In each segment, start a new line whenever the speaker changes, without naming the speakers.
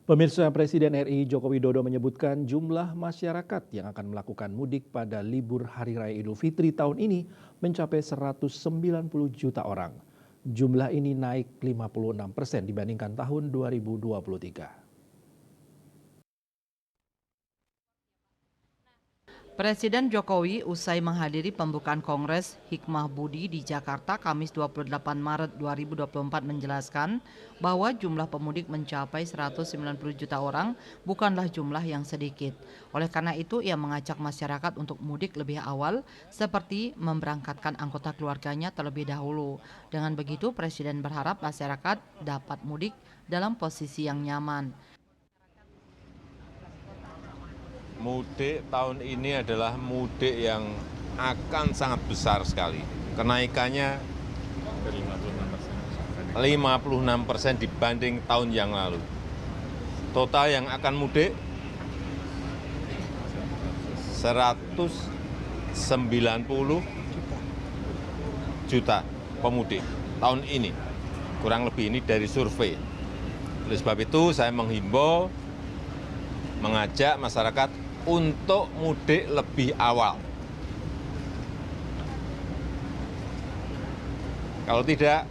Pemirsa, Presiden RI Joko Widodo menyebutkan jumlah masyarakat yang akan melakukan mudik pada libur Hari Raya Idul Fitri tahun ini mencapai 190 juta orang. Jumlah ini naik 56% dibandingkan tahun 2023.
Presiden Jokowi usai menghadiri pembukaan Kongres Hikmah Budi di Jakarta Kamis 28 Maret 2024 menjelaskan bahwa jumlah pemudik mencapai 190 juta orang bukanlah jumlah yang sedikit. Oleh karena itu ia mengajak masyarakat untuk mudik lebih awal seperti memberangkatkan anggota keluarganya terlebih dahulu. Dengan begitu Presiden berharap masyarakat dapat mudik dalam posisi yang nyaman.
Mudik tahun ini adalah mudik yang akan sangat besar sekali. Kenaikannya 56% dibanding tahun yang lalu. Total yang akan mudik 190 juta pemudik tahun ini. Kurang lebih ini dari survei. Oleh sebab itu saya menghimbau, mengajak masyarakat untuk mudik lebih awal. Kalau tidak,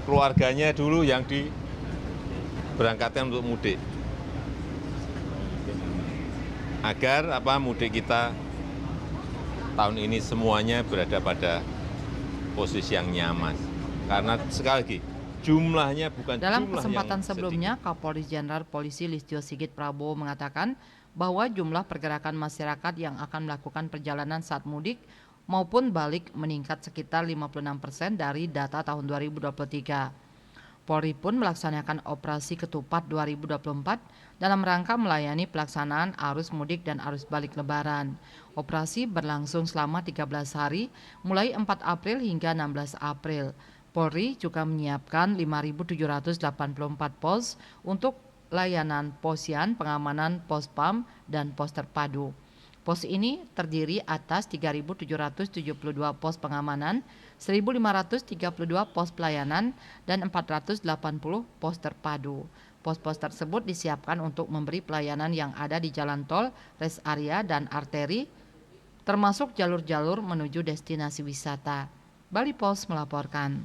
keluarganya dulu yang diberangkatkan untuk mudik. Agar mudik kita tahun ini semuanya berada pada posisi yang nyaman. Karena sekali lagi, jumlahnya bukan
Dalam
jumlah
kesempatan
yang
sebelumnya,
sedikit.
Kapolri Jenderal Polisi Listio Sigit Prabowo mengatakan bahwa jumlah pergerakan masyarakat yang akan melakukan perjalanan saat mudik maupun balik meningkat sekitar 56% dari data tahun 2023. Polri pun melaksanakan operasi Ketupat 2024 dalam rangka melayani pelaksanaan arus mudik dan arus balik Lebaran. Operasi berlangsung selama 13 hari, mulai 4 April hingga 16 April. Polri juga menyiapkan 5.784 pos untuk layanan posyan, pengamanan pos PAM, dan pos terpadu. Pos ini terdiri atas 3.772 pos pengamanan, 1.532 pos pelayanan, dan 480 pos terpadu. Pos-pos tersebut disiapkan untuk memberi pelayanan yang ada di jalan tol, rest area, dan arteri, termasuk jalur-jalur menuju destinasi wisata. Bali Pos melaporkan.